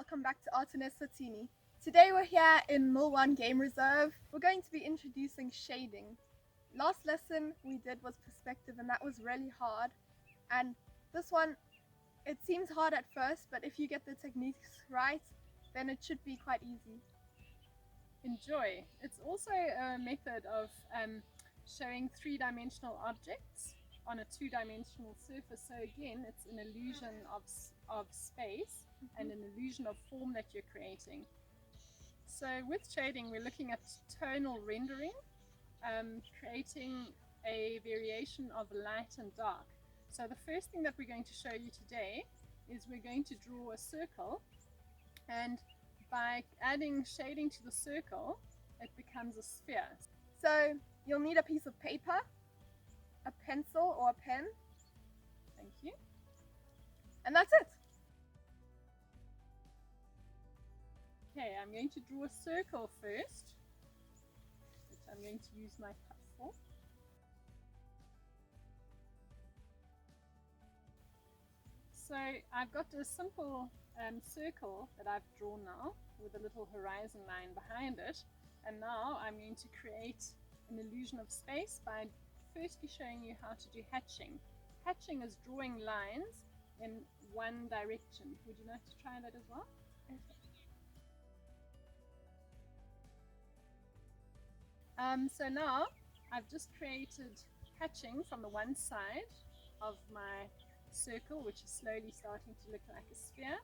welcome back to Art in Eswatini. Today we're here in Milwan Game Reserve. We're going to be introducing shading. Last lesson we did was perspective and that was really hard, and this one, it seems hard at first, but if you get the techniques right, then it should be quite easy. Enjoy. It's also a method of showing three-dimensional objects on a two-dimensional surface. So again, it's an illusion of space and an illusion of form that you're creating. So with shading, we're looking at tonal rendering, creating a variation of light and dark. So the first thing that we're going to show you today is we're going to draw a circle, and by adding shading to the circle, it becomes a sphere. So you'll need a piece of paper, a pencil or a pen. Thank you. And that's it. Okay, I'm going to draw a circle first, which I'm going to use my cup for. So I've got a simple circle that I've drawn now with a little horizon line behind it, and now I'm going to create an illusion of space by firstly showing you how to do hatching. Hatching is drawing lines in one direction. Would you like to try that as well? So now I've just created hatching from the one side of my circle, which is slowly starting to look like a sphere.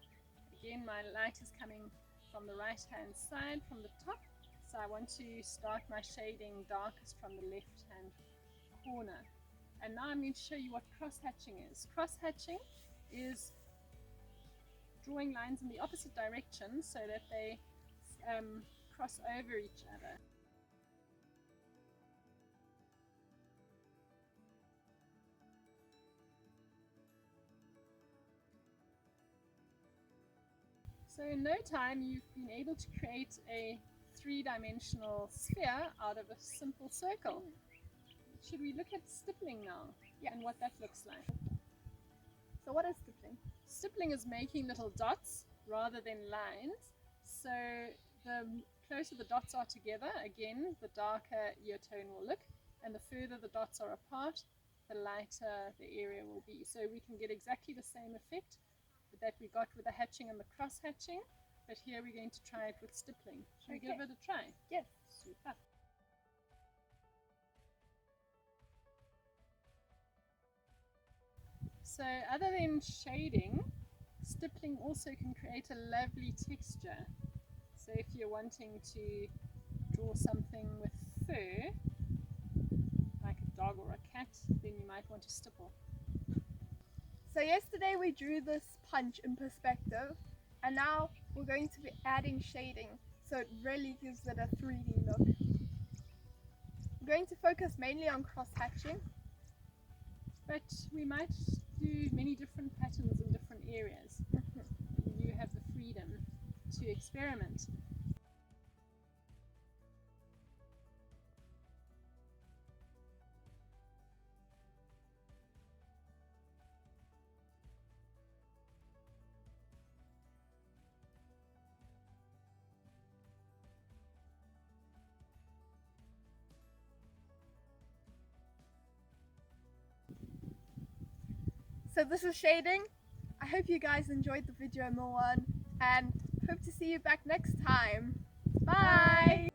Again, my light is coming from the right hand side from the top, so I want to start my shading darkest from the left hand corner. And now I'm going to show you what cross-hatching is. Cross-hatching is drawing lines in the opposite direction so that they cross over each other. So in no time you've been able to create a three-dimensional sphere out of a simple circle. Should we look at stippling now? Yeah. And what that looks like? So what is stippling? Stippling is making little dots rather than lines. So the closer the dots are together, again, the darker your tone will look, and the further the dots are apart, the lighter the area will be. So we can get exactly the same effect that we got with the hatching and the cross hatching, but here we're going to try it with stippling. Should we give it a try? Yes. Super. So other than shading, stippling also can create a lovely texture. So if you're wanting to draw something with fur, like a dog or a cat, then you might want to stipple. So yesterday we drew this punch in perspective, and now we're going to be adding shading so it really gives it a 3D look. We're going to focus mainly on cross-hatching, but we might do many different patterns in different areas. You have the freedom to experiment. So this is shading. I hope you guys enjoyed the video, Milwan, and hope to see you back next time. Bye!